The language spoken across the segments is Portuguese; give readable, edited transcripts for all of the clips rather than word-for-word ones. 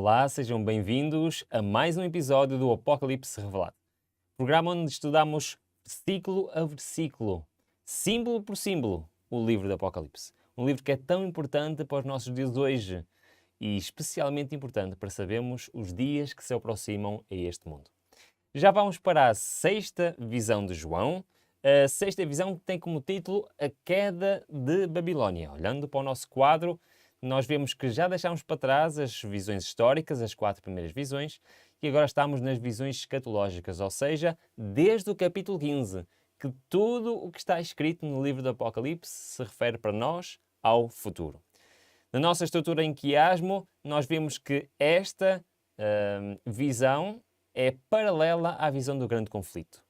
Olá, sejam bem-vindos a mais um episódio do Apocalipse Revelado, programa onde estudamos versículo a versículo, símbolo por símbolo, o livro do Apocalipse. Um livro que é tão importante para os nossos dias de hoje e especialmente importante para sabermos os dias que se aproximam a este mundo. Já vamos para a sexta visão de João. A sexta visão tem como título A Queda de Babilónia. Olhando para o nosso quadro, nós vemos que já deixámos para trás as visões históricas, as 4 primeiras visões, e agora estamos nas visões escatológicas, ou seja, desde o capítulo 15, que tudo o que está escrito no livro do Apocalipse se refere para nós ao futuro. Na nossa estrutura em quiasmo, nós vemos que esta visão é paralela à visão do grande conflito.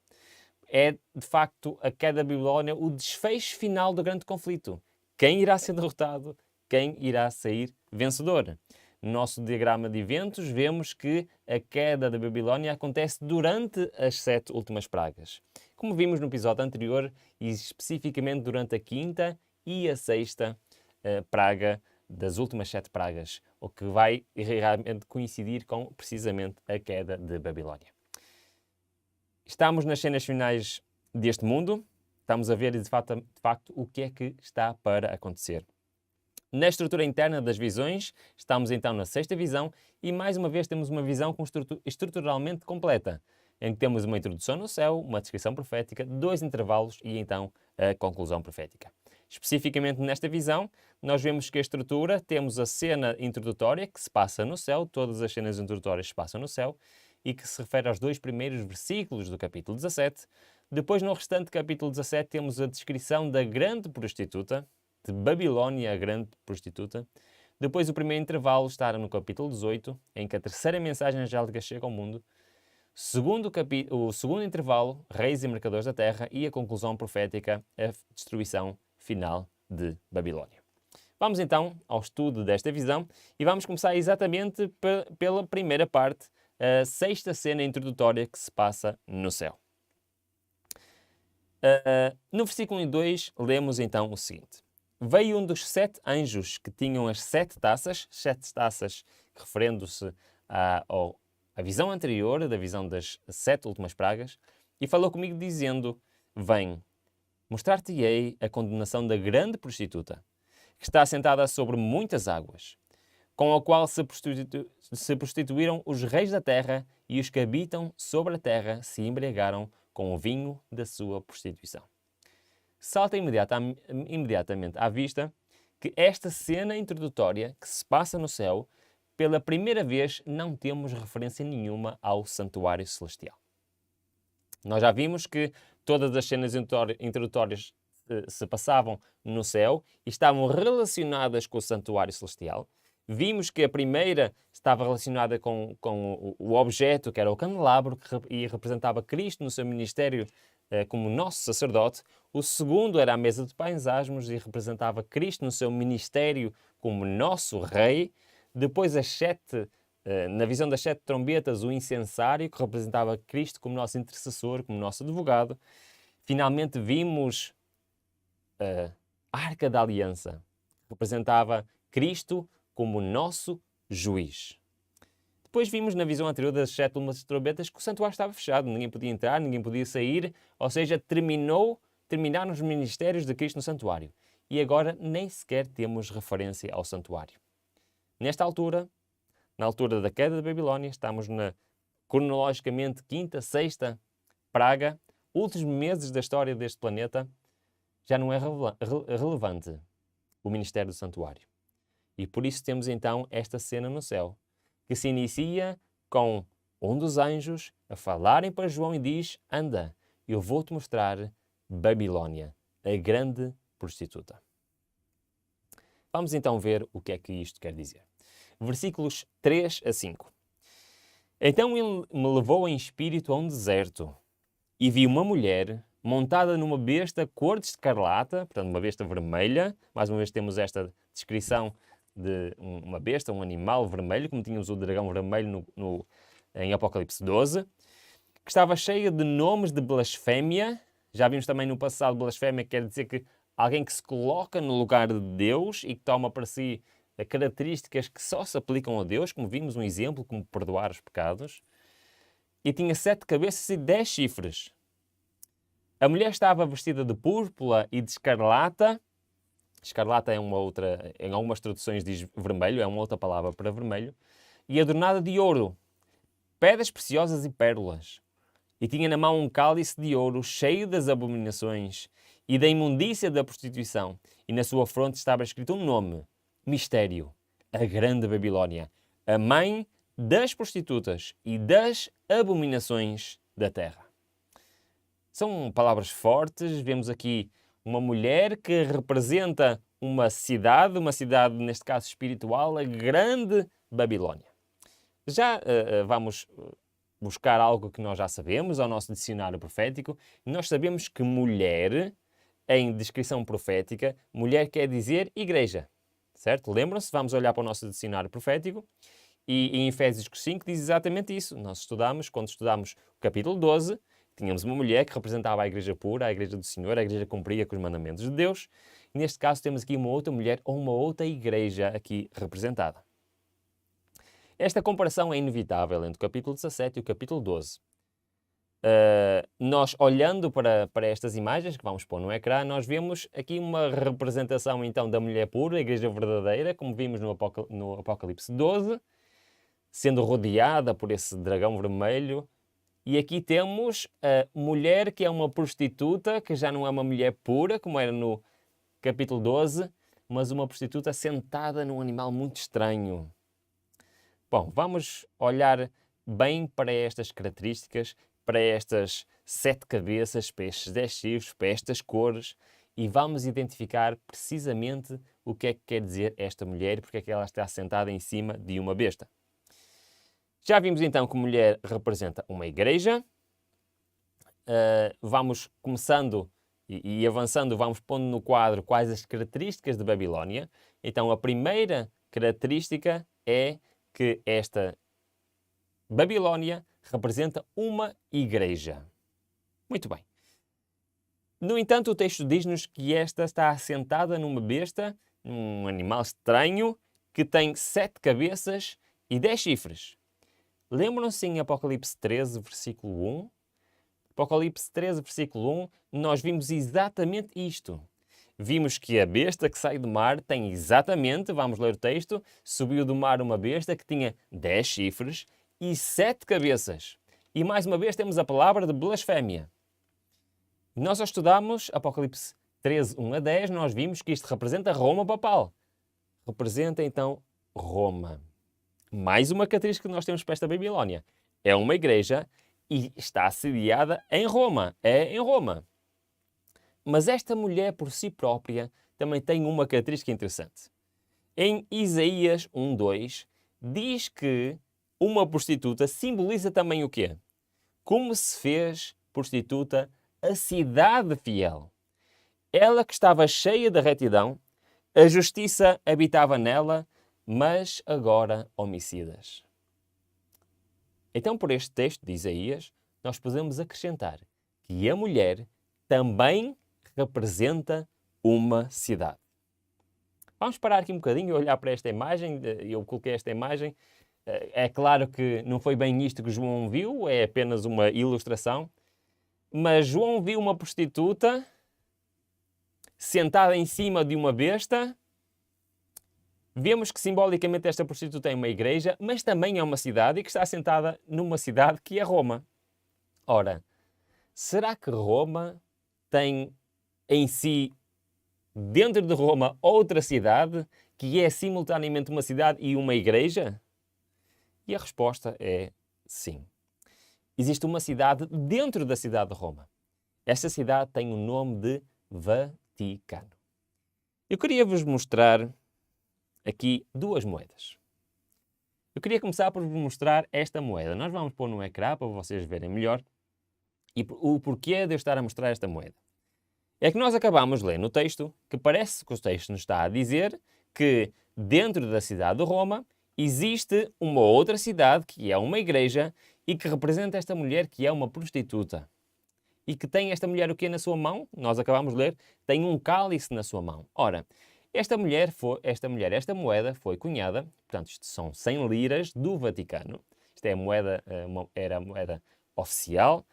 É, de facto, a queda da Babilónia o desfecho final do grande conflito. Quem irá ser derrotado? Quem irá sair vencedor? No nosso diagrama de eventos, vemos que a queda da Babilónia acontece durante as 7 últimas pragas. Como vimos no episódio anterior, e especificamente durante a quinta e a sexta praga das últimas 7 pragas, o que vai realmente coincidir com precisamente a queda de Babilónia. Estamos nas cenas finais deste mundo, estamos a ver de facto o que é que está para acontecer. Na estrutura interna das visões, estamos então na sexta visão e mais uma vez temos uma visão estruturalmente completa, em que temos uma introdução no céu, uma descrição profética, 2 intervalos e então a conclusão profética. Especificamente nesta visão, nós vemos que a estrutura, temos a cena introdutória que se passa no céu, todas as cenas introdutórias se passam no céu, e que se refere aos 2 primeiros versículos do capítulo 17. Depois, no restante capítulo 17, temos a descrição da grande prostituta, de Babilónia, a grande prostituta. Depois, o primeiro intervalo está no capítulo 18, em que a terceira mensagem angélica chega ao mundo. O segundo intervalo, reis e mercadores da terra, e a conclusão profética, a destruição final de Babilónia. Vamos então ao estudo desta visão e vamos começar exatamente pela primeira parte, a sexta cena introdutória que se passa no céu. No versículo 2, lemos então o seguinte. Veio um dos 7 anjos que tinham as 7 taças referendo-se à visão anterior, da visão das 7 últimas pragas, e falou comigo dizendo, vem, mostrar-te-ei a condenação da grande prostituta, que está assentada sobre muitas águas, com a qual se prostituíram os reis da terra e os que habitam sobre a terra se embriagaram com o vinho da sua prostituição. Salta imediatamente à vista que esta cena introdutória que se passa no céu, pela primeira vez não temos referência nenhuma ao santuário celestial. Nós já vimos que todas as cenas introdutórias se passavam no céu e estavam relacionadas com o santuário celestial. Vimos que a primeira estava relacionada com o objeto, que era o candelabro, que representava Cristo no seu ministério como nosso sacerdote. O segundo era a mesa de pães asmos e representava Cristo no seu ministério como nosso rei. Depois na visão das 7 trombetas, o incensário, que representava Cristo como nosso intercessor, como nosso advogado. Finalmente vimos a Arca da Aliança, que representava Cristo como nosso juiz. Depois vimos na visão anterior das 7 trombetas que o santuário estava fechado, ninguém podia entrar, ninguém podia sair, ou seja, terminaram os ministérios de Cristo no santuário. E agora nem sequer temos referência ao santuário. Nesta altura, na altura da queda da Babilónia, estamos cronologicamente quinta, sexta praga, últimos meses da história deste planeta, já não é relevante o ministério do santuário. E por isso temos então esta cena no céu, que se inicia com um dos anjos a falarem para João e diz, anda, eu vou-te mostrar Babilónia, a grande prostituta. Vamos então ver o que é que isto quer dizer. Versículos 3 a 5. Então ele me levou em espírito a um deserto e vi uma mulher montada numa besta cor de escarlata, portanto uma besta vermelha. Mais uma vez temos esta descrição de uma besta, um animal vermelho, como tínhamos o dragão vermelho em Apocalipse 12, que estava cheia de nomes de blasfémia. Já vimos também no passado, blasfémia quer dizer que alguém que se coloca no lugar de Deus e que toma para si características que só se aplicam a Deus, como vimos um exemplo, como perdoar os pecados, e tinha 7 cabeças e 10 chifres. A mulher estava vestida de púrpura e de escarlata. Escarlata é uma outra, em algumas traduções diz vermelho, é uma outra palavra para vermelho. E adornada de ouro, pedras preciosas e pérolas. E tinha na mão um cálice de ouro cheio das abominações e da imundícia da prostituição. E na sua fronte estava escrito um nome, Mistério, a Grande Babilónia, a mãe das prostitutas e das abominações da terra. São palavras fortes. Vemos aqui uma mulher que representa uma cidade neste caso espiritual, a Grande Babilónia. Já vamos buscar algo que nós já sabemos ao nosso dicionário profético. Nós sabemos que mulher, em descrição profética, mulher quer dizer igreja, certo? Lembram-se? Vamos olhar para o nosso dicionário profético e em Efésios 5 diz exatamente isso. Nós quando estudamos o capítulo 12, tínhamos uma mulher que representava a igreja pura, a igreja do Senhor, a igreja que cumpria com os mandamentos de Deus. E neste caso temos aqui uma outra mulher ou uma outra igreja aqui representada. Esta comparação é inevitável entre o capítulo 17 e o capítulo 12. Nós, olhando para estas imagens que vamos pôr no ecrã, nós vemos aqui uma representação então da mulher pura, a igreja verdadeira, como vimos no Apocalipse 12, sendo rodeada por esse dragão vermelho. E aqui temos a mulher que é uma prostituta, que já não é uma mulher pura, como era no capítulo 12, mas uma prostituta sentada num animal muito estranho. Bom, vamos olhar bem para estas características, para estas 7 cabeças, para estes 10 chifres, para estas cores, e vamos identificar precisamente o que é que quer dizer esta mulher e porque é que ela está sentada em cima de uma besta. Já vimos então que mulher representa uma igreja. Vamos começando e avançando, vamos pondo no quadro quais as características de Babilónia. Então a primeira característica é que esta Babilónia representa uma igreja. Muito bem. No entanto, o texto diz-nos que esta está assentada numa besta, um animal estranho, que tem 7 cabeças e 10 chifres. Lembram-se em Apocalipse 13, versículo 1? Apocalipse 13, versículo 1, nós vimos exatamente isto. Vimos que a besta que sai do mar tem exatamente, vamos ler o texto, subiu do mar uma besta que tinha 10 chifres e 7 cabeças. E mais uma vez temos a palavra de blasfémia. Nós ao estudarmos Apocalipse 13, 1 a 10, nós vimos que isto representa Roma papal. Representa então Roma. Mais uma característica que nós temos para esta Babilónia. É uma igreja e está sediada em Roma. É em Roma. Mas esta mulher por si própria também tem uma característica interessante. Em Isaías 1:2 diz que uma prostituta simboliza também o quê? Como se fez prostituta a cidade fiel. Ela que estava cheia de retidão, a justiça habitava nela, mas agora homicidas. Então, por este texto de Isaías, nós podemos acrescentar que a mulher também representa uma cidade. Vamos parar aqui um bocadinho e olhar para esta imagem. Eu coloquei esta imagem. É claro que não foi bem isto que João viu, é apenas uma ilustração. Mas João viu uma prostituta sentada em cima de uma besta. Vemos que simbolicamente esta prostituta é uma igreja, mas também é uma cidade e que está sentada numa cidade que é Roma. Ora, será que Roma tem em si, dentro de Roma, outra cidade que é simultaneamente uma cidade e uma igreja? E a resposta é sim. Existe uma cidade dentro da cidade de Roma. Esta cidade tem o nome de Vaticano. Eu queria vos mostrar aqui 2 moedas. Eu queria começar por vos mostrar esta moeda. Nós vamos pôr no ecrã para vocês verem melhor e o porquê de eu estar a mostrar esta moeda. É que nós acabamos de ler no texto que parece que o texto nos está a dizer que dentro da cidade de Roma existe uma outra cidade que é uma igreja e que representa esta mulher que é uma prostituta. E que tem esta mulher o quê na sua mão? Nós acabamos de ler, tem um cálice na sua mão. Ora, Esta moeda foi cunhada, portanto, isto são 100 liras do Vaticano. Isto é era a moeda oficial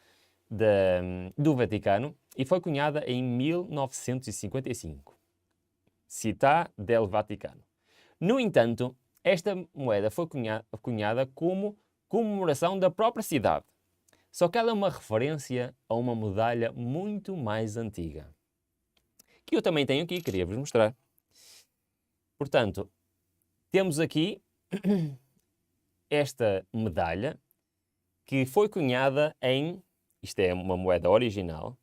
do Vaticano e foi cunhada em 1955. Città del Vaticano. No entanto, esta moeda foi cunhada como comemoração da própria cidade. Só que ela é uma referência a uma medalha muito mais antiga, que eu também tenho aqui e queria-vos mostrar. Portanto, temos aqui esta medalha que foi cunhada isto é uma moeda original,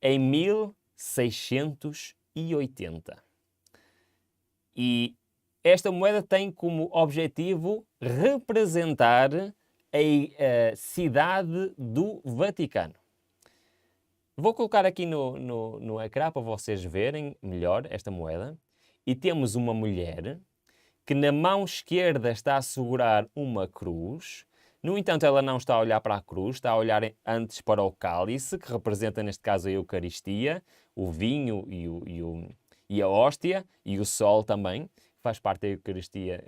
em 1680. E esta moeda tem como objetivo representar a cidade do Vaticano. Vou colocar aqui no ecrã para vocês verem melhor esta moeda. E temos uma mulher que na mão esquerda está a segurar uma cruz. No entanto, ela não está a olhar para a cruz, está a olhar antes para o cálice, que representa neste caso a Eucaristia, o vinho e a hóstia, e o sol também, faz parte da Eucaristia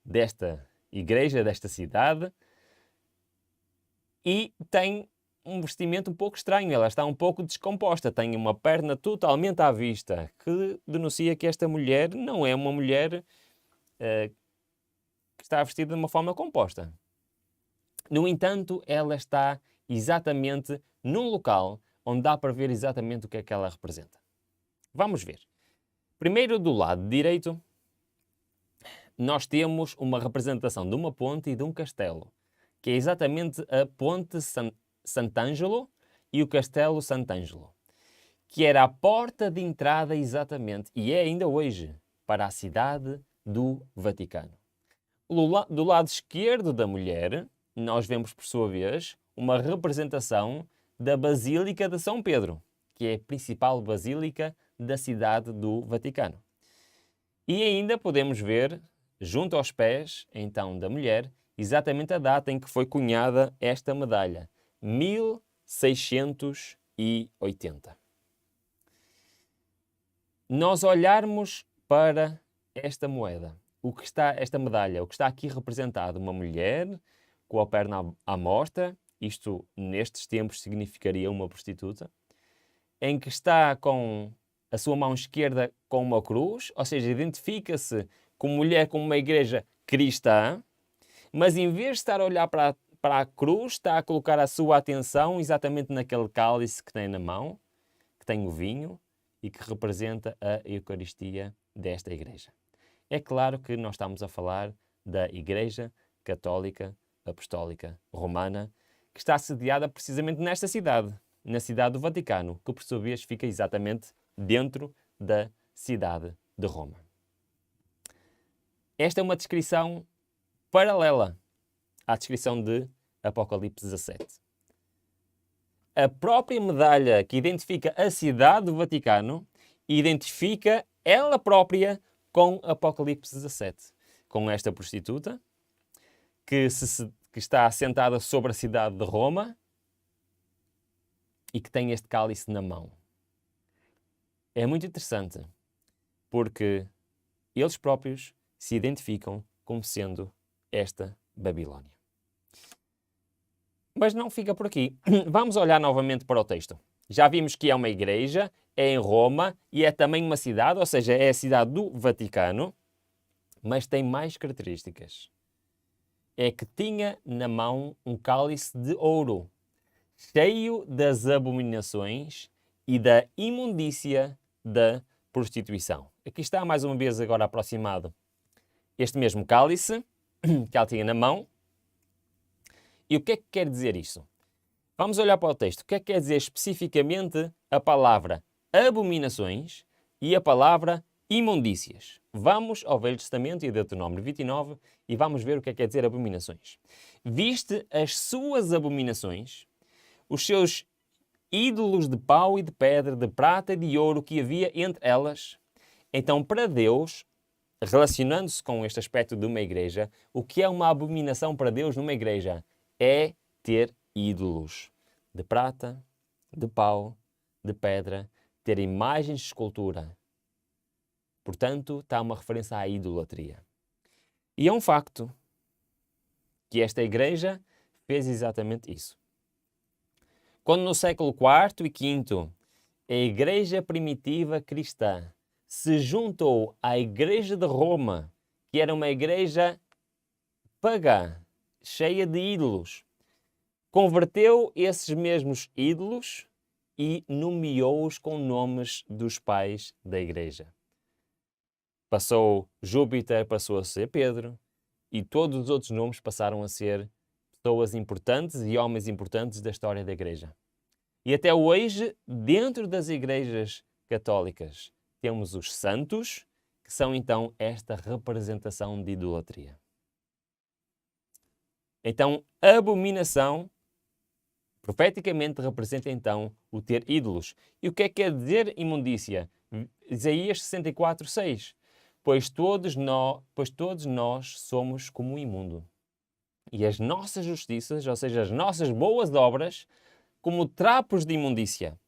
desta igreja, desta cidade. E tem um vestimento um pouco estranho, ela está um pouco descomposta, tem uma perna totalmente à vista, que denuncia que esta mulher não é uma mulher que está vestida de uma forma composta. No entanto, ela está exatamente num local onde dá para ver exatamente o que é que ela representa. Vamos ver. Primeiro, do lado direito, nós temos uma representação de uma ponte e de um castelo, que é exatamente a ponte Sant'Angelo e o castelo Sant'Angelo, que era a porta de entrada exatamente, e é ainda hoje, para a cidade do Vaticano. Do lado esquerdo da mulher, nós vemos, por sua vez, uma representação da Basílica de São Pedro, que é a principal basílica da cidade do Vaticano. E ainda podemos ver, junto aos pés, então, da mulher, exatamente a data em que foi cunhada esta medalha, 1680. Nós olharmos para esta moeda, esta medalha, o que está aqui representado, uma mulher com a perna à mostra, isto nestes tempos significaria uma prostituta, em que está com a sua mão esquerda com uma cruz, ou seja, identifica-se como mulher, como uma igreja cristã, mas em vez de estar a olhar para a cruz, está a colocar a sua atenção exatamente naquele cálice que tem na mão, que tem o vinho e que representa a Eucaristia desta igreja. É claro que nós estamos a falar da Igreja Católica Apostólica Romana, que está sediada precisamente nesta cidade, na cidade do Vaticano, que por sua vez fica exatamente dentro da cidade de Roma. Esta é uma descrição paralela à descrição de Apocalipse 17. A própria medalha que identifica a cidade do Vaticano identifica ela própria com Apocalipse 17, com esta prostituta que está assentada sobre a cidade de Roma e que tem este cálice na mão. É muito interessante porque eles próprios se identificam como sendo esta Babilónia. Mas não fica por aqui. Vamos olhar novamente para o texto. Já vimos que é uma igreja, é em Roma e é também uma cidade, ou seja, é a cidade do Vaticano, mas tem mais características. É que tinha na mão um cálice de ouro, cheio das abominações e da imundícia da prostituição. Aqui está mais uma vez agora aproximado este mesmo cálice que ela tinha na mão. E o que é que quer dizer isso? Vamos olhar para o texto. O que é que quer dizer especificamente a palavra abominações e a palavra imundícias? Vamos ao Velho Testamento e Deuteronômio 29 e vamos ver o que é que quer dizer abominações. Viste as suas abominações, os seus ídolos de pau e de pedra, de prata e de ouro que havia entre elas. Então, para Deus, relacionando-se com este aspecto de uma igreja, o que é uma abominação para Deus numa igreja? É ter ídolos de prata, de pau, de pedra, ter imagens de escultura. Portanto, está uma referência à idolatria. E é um facto que esta igreja fez exatamente isso. Quando no século IV e V a igreja primitiva cristã se juntou à igreja de Roma, que era uma igreja pagã, cheia de ídolos, converteu esses mesmos ídolos e nomeou-os com nomes dos pais da igreja. Júpiter passou a ser Pedro, e todos os outros nomes passaram a ser pessoas importantes e homens importantes da história da igreja. E até hoje, dentro das igrejas católicas, temos os santos, que são então esta representação de idolatria. Então, abominação, profeticamente, representa então o ter ídolos. E o que é que quer dizer imundícia? Isaías 64:6. Pois todos nós somos como o imundo. E as nossas justiças, ou seja, as nossas boas obras, como trapos de imundícia.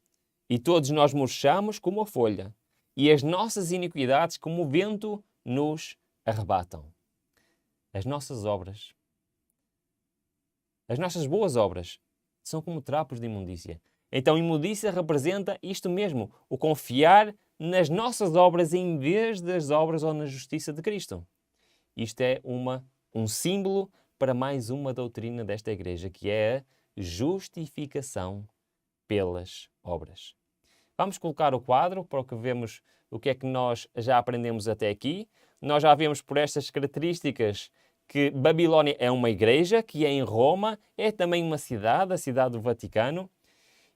E todos nós murchamos como a folha. E as nossas iniquidades como o vento nos arrebatam. As nossas obras, as nossas boas obras, são como trapos de imundícia. Então, imundícia representa isto mesmo, o confiar nas nossas obras em vez das obras ou na justiça de Cristo. Isto é um símbolo para mais uma doutrina desta igreja, que é a justificação pelas obras. Vamos colocar o quadro para que vemos o que é que nós já aprendemos até aqui. Nós já vemos por estas características que Babilônia é uma igreja, que é em Roma, é também uma cidade, a cidade do Vaticano,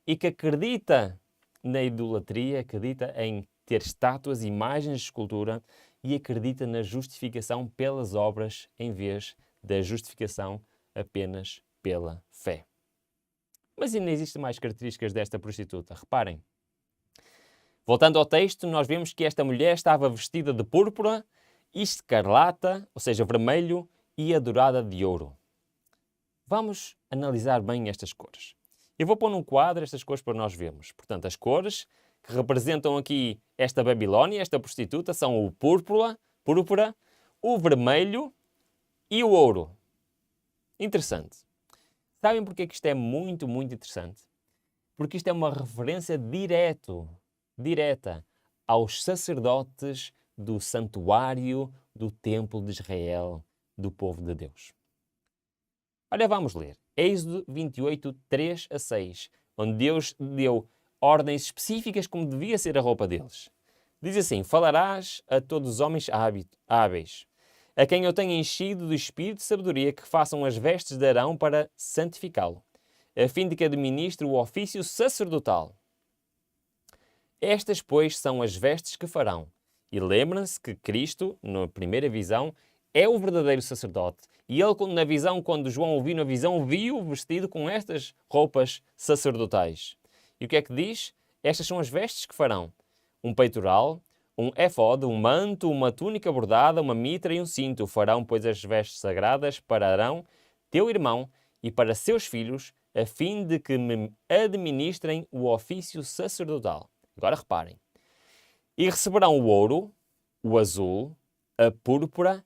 e que acredita na idolatria, acredita em ter estátuas, imagens de escultura e acredita na justificação pelas obras em vez da justificação apenas pela fé. Mas ainda existem mais características desta prostituta. Reparem. Voltando ao texto, nós vemos que esta mulher estava vestida de púrpura, escarlata, ou seja, vermelho, e adorada de ouro. Vamos analisar bem estas cores. Eu vou pôr num quadro estas cores para nós vermos. Portanto, as cores que representam aqui esta Babilônia, esta prostituta, são o púrpura, o vermelho e o ouro. Interessante. Sabem porque que isto é muito, muito interessante? Porque isto é uma referência direta aos sacerdotes do santuário do templo de Israel, do povo de Deus. Olha, vamos ler. Êxodo 28, 3-6, onde Deus deu ordens específicas como devia ser a roupa deles. Diz assim: falarás a todos os homens hábeis, a quem eu tenha enchido do espírito de sabedoria, que façam as vestes de Arão para santificá-lo, a fim de que administre o ofício sacerdotal. Estas, pois, são as vestes que farão. E lembrem-se que Cristo, na primeira visão, é o verdadeiro sacerdote. E ele, na visão, quando João ouviu na visão, viu vestido com estas roupas sacerdotais. E o que é que diz? Estas são as vestes que farão: um peitoral, um éfode, um manto, uma túnica bordada, uma mitra e um cinto. Farão, pois, as vestes sagradas para Arão, teu irmão, e para seus filhos, a fim de que me administrem o ofício sacerdotal. Agora reparem. E receberão o ouro, o azul, a púrpura,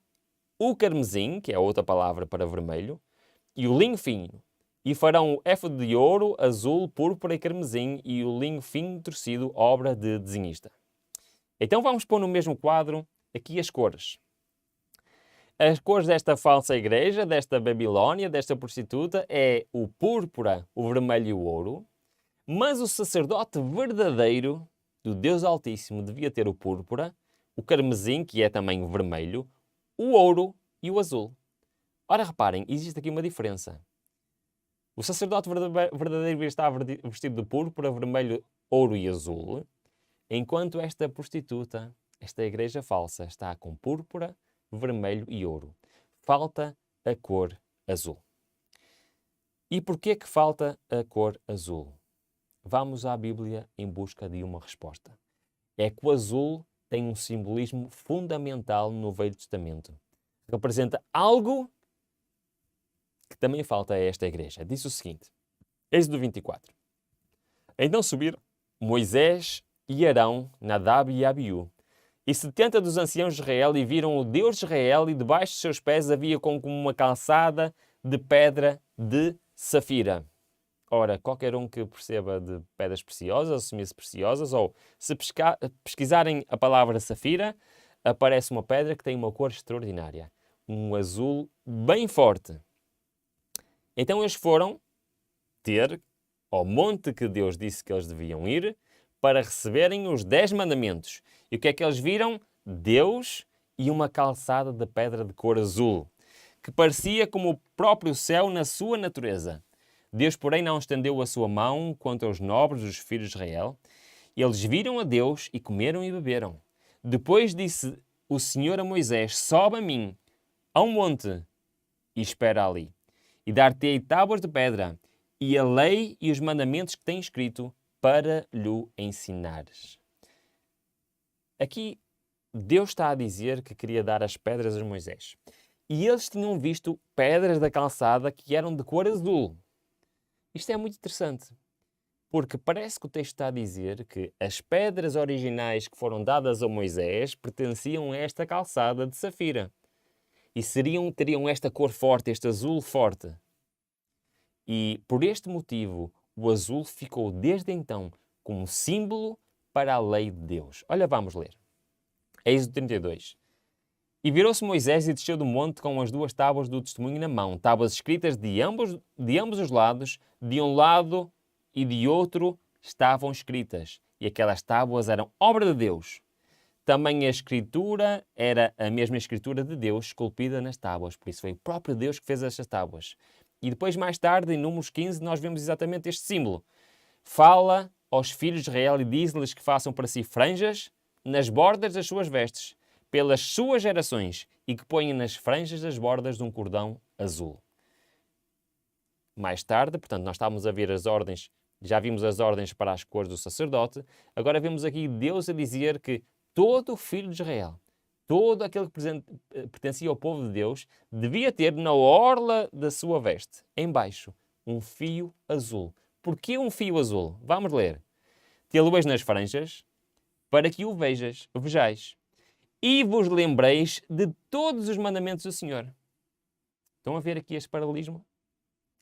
o carmesim, que é outra palavra para vermelho, e o linho fino. E farão o éfode de ouro, azul, púrpura e carmesim, e o linho fino torcido, obra de desenhista. Então vamos pôr no mesmo quadro aqui as cores. As cores desta falsa igreja, desta Babilônia, desta prostituta, é o púrpura, o vermelho e o ouro. Mas o sacerdote verdadeiro do Deus Altíssimo devia ter o púrpura, o carmesim, que é também o vermelho, o ouro e o azul. Ora, reparem, existe aqui uma diferença. O sacerdote verdadeiro devia estar vestido de púrpura, vermelho, ouro e azul, enquanto esta prostituta, esta igreja falsa, está com púrpura, vermelho e ouro. Falta a cor azul. E porquê que falta a cor azul? Vamos à Bíblia em busca de uma resposta. É que o azul tem um simbolismo fundamental no Velho Testamento. Representa algo que também falta a esta igreja. Diz o seguinte, Êxodo 24. Então subiram Moisés e Arão, Nadab e Abiú, E 70 dos anciãos de Israel e viram o Deus de Israel, e debaixo de seus pés havia como uma calçada de pedra de safira. Ora, qualquer um que perceba de pedras preciosas, ou semi-preciosas, ou se pesquisarem a palavra safira, aparece uma pedra que tem uma cor extraordinária. Um azul bem forte. Então eles foram ter ao monte que Deus disse que eles deviam ir para receberem os 10 mandamentos. E o que é que eles viram? Deus e uma calçada de pedra de cor azul, que parecia como o próprio céu na sua natureza. Deus, porém, não estendeu a sua mão contra os nobres dos filhos de Israel. Eles viram a Deus e comeram e beberam. Depois disse o Senhor a Moisés: sobe a mim, a um monte, e espera ali. E dar-te-ei tábuas de pedra, e a lei e os mandamentos que tem escrito, para lhe ensinares. Aqui, Deus está a dizer que queria dar as pedras a Moisés. E eles tinham visto pedras da calçada que eram de cor azul. Isto é muito interessante, porque parece que o texto está a dizer que as pedras originais que foram dadas a Moisés pertenciam a esta calçada de safira. E teriam esta cor forte, este azul forte. E por este motivo, o azul ficou desde então como símbolo para a lei de Deus. Olha, vamos ler. Êxodo 32. E virou-se Moisés e desceu do monte com as 2 tábuas do testemunho na mão, tábuas escritas de ambos os lados, de um lado e de outro estavam escritas. E aquelas tábuas eram obra de Deus. Também a escritura era a mesma escritura de Deus esculpida nas tábuas. Por isso foi o próprio Deus que fez estas tábuas. E depois, mais tarde, em Números 15, nós vemos exatamente este símbolo. Fala aos filhos de Israel e diz-lhes que façam para si franjas nas bordas das suas vestes, pelas suas gerações, e que ponham nas franjas das bordas de um cordão azul. Mais tarde, portanto, nós estávamos a ver as ordens, já vimos as ordens para as cores do sacerdote, agora vemos aqui Deus a dizer que todo o filho de Israel, todo aquele que pertencia ao povo de Deus, devia ter na orla da sua veste, embaixo, um fio azul. Porquê um fio azul? Vamos ler. Tê-lo-eis nas franjas, para que o vejais, e vos lembreis de todos os mandamentos do Senhor. Estão a ver aqui este paralelismo?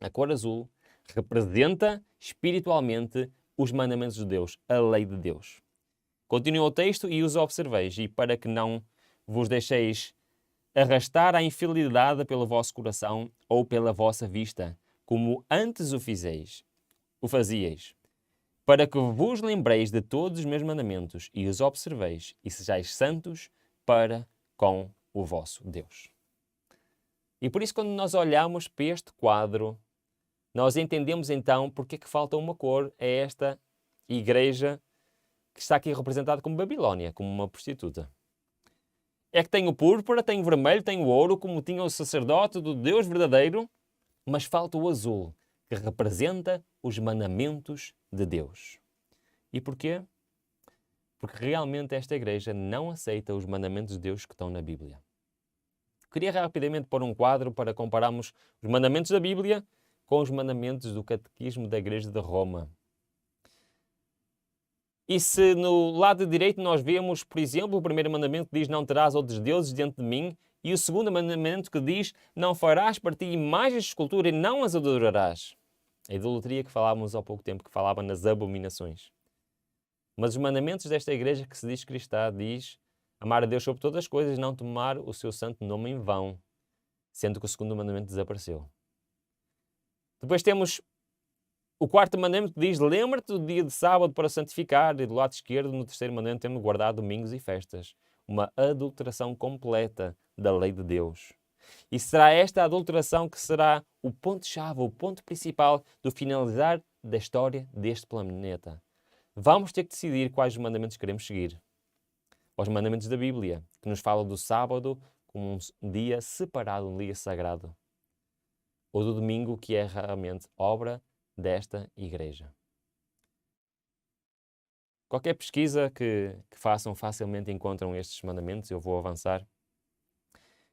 A cor azul representa espiritualmente os mandamentos de Deus, a lei de Deus. Continua o texto: e os observeis, e para que não vos deixeis arrastar à infidelidade pelo vosso coração ou pela vossa vista, como antes o fazieis, para que vos lembreis de todos os meus mandamentos e os observeis e sejais santos para com o vosso Deus. E por isso, quando nós olhamos para este quadro, nós entendemos então porque é que falta uma cor a esta igreja que está aqui representada como Babilónia, como uma prostituta. É que tem o púrpura, tem o vermelho, tem o ouro, como tinha o sacerdote do Deus verdadeiro, mas falta o azul, que representa os mandamentos de Deus. E porquê? Porque realmente esta igreja não aceita os mandamentos de Deus que estão na Bíblia. Queria rapidamente pôr um quadro para compararmos os mandamentos da Bíblia com os mandamentos do Catequismo da Igreja de Roma. E se no lado direito nós vemos, por exemplo, o primeiro mandamento que diz: não terás outros deuses diante de mim, e o segundo mandamento que diz: não farás para ti imagens de escultura e não as adorarás. A idolatria que falávamos há pouco tempo, que falava nas abominações. Mas os mandamentos desta igreja que se diz cristã diz: amar a Deus sobre todas as coisas e não tomar o seu santo nome em vão, sendo que o segundo mandamento desapareceu. Depois temos o quarto mandamento que diz: lembra-te do dia de sábado para santificar, e do lado esquerdo, no terceiro mandamento, temos guardar domingos e festas. Uma adulteração completa da lei de Deus. E será esta adulteração que será o ponto-chave, o ponto principal do finalizar da história deste planeta. Vamos ter que decidir quais os mandamentos queremos seguir. Os mandamentos da Bíblia, que nos falam do sábado como um dia separado, um dia sagrado. Ou do domingo, que é realmente obra desta igreja. Qualquer pesquisa que façam facilmente encontram estes mandamentos. Eu vou avançar.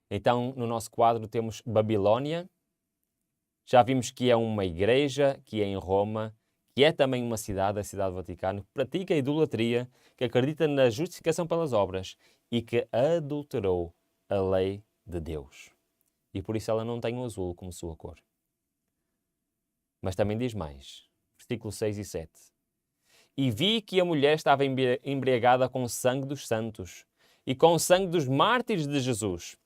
Então, no nosso quadro temos Babilónia. Já vimos que é uma igreja, que é em Roma, que é também uma cidade, a cidade do Vaticano, que pratica a idolatria, que acredita na justificação pelas obras e que adulterou a lei de Deus. E por isso ela não tem o azul como sua cor. Mas também diz mais, versículos 6 e 7. E vi que a mulher estava embriagada com o sangue dos santos e com o sangue dos mártires de Jesus.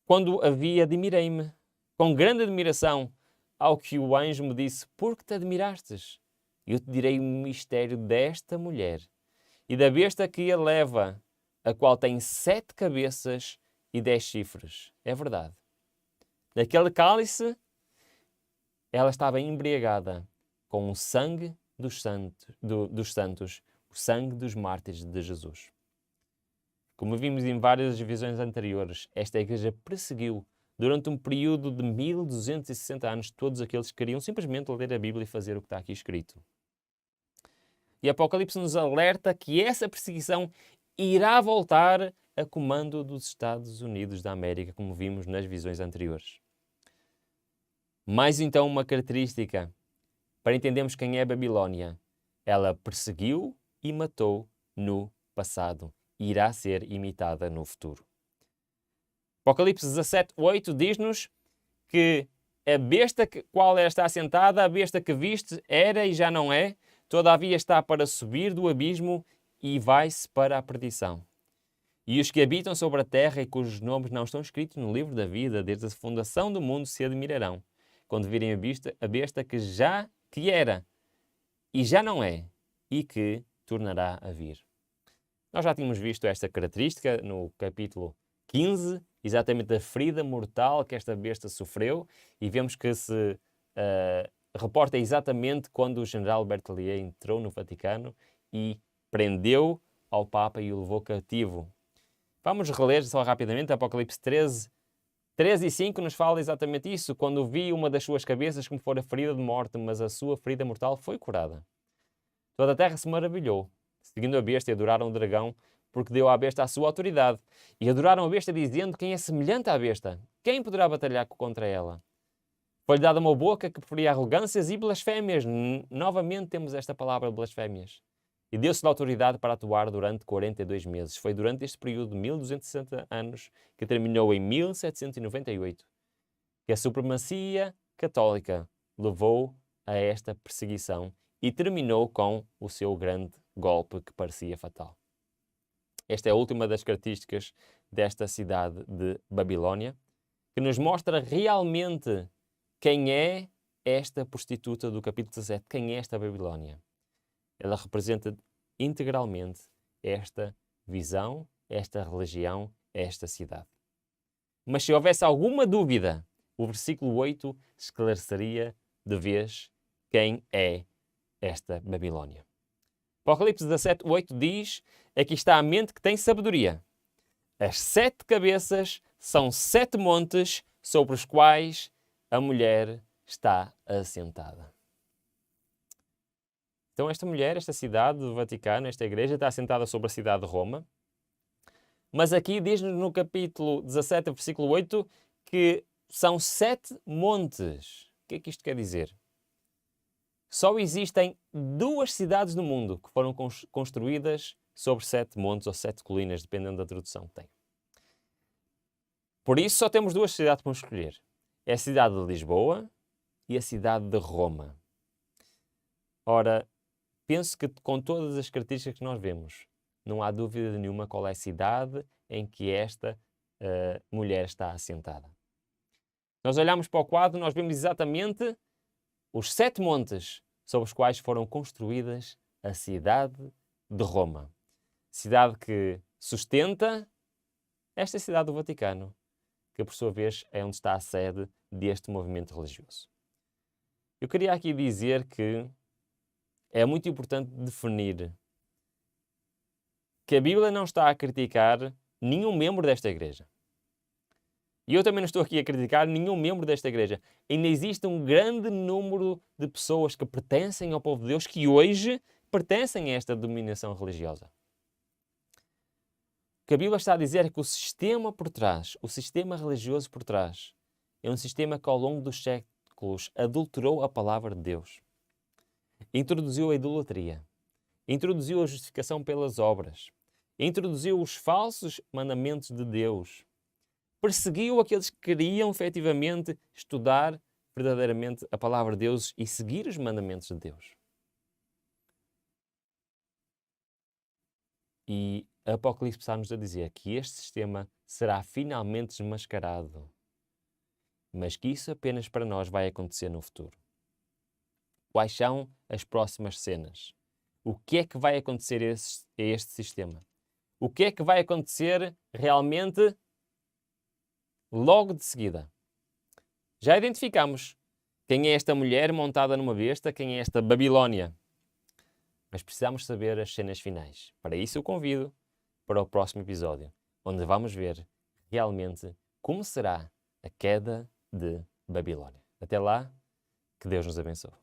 Quando a vi, admirei-me, com grande admiração, ao que o anjo me disse: por que te admirastes? Eu te direi o mistério desta mulher e da besta que a leva, a qual tem 7 cabeças e 10 chifres. É verdade. Naquele cálice, ela estava embriagada com o sangue dos santos, o sangue dos mártires de Jesus. Como vimos em várias visões anteriores, esta igreja perseguiu durante um período de 1260 anos todos aqueles que queriam simplesmente ler a Bíblia e fazer o que está aqui escrito. E Apocalipse nos alerta que essa perseguição irá voltar a comando dos Estados Unidos da América, como vimos nas visões anteriores. Mais então uma característica para entendermos quem é a Babilônia. Ela perseguiu e matou no passado e irá ser imitada no futuro. Apocalipse 17:8 diz-nos que a besta qual ela está assentada, a besta que viste, era e já não é, todavia está para subir do abismo e vai-se para a perdição. E os que habitam sobre a terra e cujos nomes não estão escritos no livro da vida desde a fundação do mundo se admirarão, quando virem a besta que era e já não é e que tornará a vir. Nós já tínhamos visto esta característica no capítulo 15, exatamente a ferida mortal que esta besta sofreu, e vemos que se reporta exatamente quando o general Berthier entrou no Vaticano e prendeu ao Papa e o levou cativo. Vamos reler só rapidamente Apocalipse 13 e 5 nos fala exatamente isso. Quando vi uma das suas cabeças como fora ferida de morte, mas a sua ferida mortal foi curada. Toda a terra se maravilhou, seguindo a besta, e adoraram o dragão, porque deu à besta a sua autoridade. E adoraram a besta dizendo: quem é semelhante à besta? Quem poderá batalhar contra ela? Foi-lhe dada uma boca que preferia arrogâncias e blasfémias. Novamente temos esta palavra, blasfémias. E deu-se-lhe autoridade para atuar durante 42 meses. Foi durante este período de 1260 anos, que terminou em 1798, que a supremacia católica levou a esta perseguição e terminou com o seu grande golpe que parecia fatal. Esta é a última das características desta cidade de Babilônia, que nos mostra realmente quem é esta prostituta do capítulo 17, quem é esta Babilônia. Ela representa integralmente esta visão, esta religião, esta cidade. Mas se houvesse alguma dúvida, o versículo 8 esclareceria de vez quem é esta Babilônia. Apocalipse 17:8 diz: aqui está a mente que tem sabedoria. As 7 cabeças são 7 montes sobre os quais a mulher está assentada. Então esta mulher, esta cidade do Vaticano, esta igreja, está assentada sobre a cidade de Roma. Mas aqui diz-nos no capítulo 17, versículo 8, que são 7 montes. O que é que isto quer dizer? Só existem 2 cidades no mundo que foram construídas sobre 7 montes ou 7 colinas, dependendo da tradução que tem. Por isso só temos 2 cidades para escolher. É a cidade de Lisboa e a cidade de Roma. Ora, penso que com todas as características que nós vemos, não há dúvida nenhuma qual é a cidade em que esta mulher está assentada. Nós olhamos para o quadro, nós vemos exatamente os 7 montes sobre os quais foram construídas a cidade de Roma. Cidade que sustenta esta cidade do Vaticano, que por sua vez é onde está a sede deste movimento religioso. Eu queria aqui dizer que é muito importante definir que a Bíblia não está a criticar nenhum membro desta igreja. E eu também não estou aqui a criticar nenhum membro desta igreja. Ainda existe um grande número de pessoas que pertencem ao povo de Deus que hoje pertencem a esta dominação religiosa. O que a Bíblia está a dizer é que o sistema por trás, o sistema religioso por trás, é um sistema que ao longo dos séculos adulterou a palavra de Deus. Introduziu a idolatria. Introduziu a justificação pelas obras. introduziu os falsos mandamentos de Deus, perseguiu aqueles que queriam efetivamente estudar verdadeiramente a palavra de Deus e seguir os mandamentos de Deus. E Apocalipse está-nos a dizer que este sistema será finalmente desmascarado, mas que isso apenas para nós vai acontecer no futuro. Quais são as próximas cenas? O que é que vai acontecer a este sistema? O que é que vai acontecer realmente logo de seguida? Já identificamos quem é esta mulher montada numa besta, quem é esta Babilónia. Mas precisamos saber as cenas finais. Para isso eu convido para o próximo episódio, onde vamos ver realmente como será a queda de Babilónia. Até lá, que Deus nos abençoe.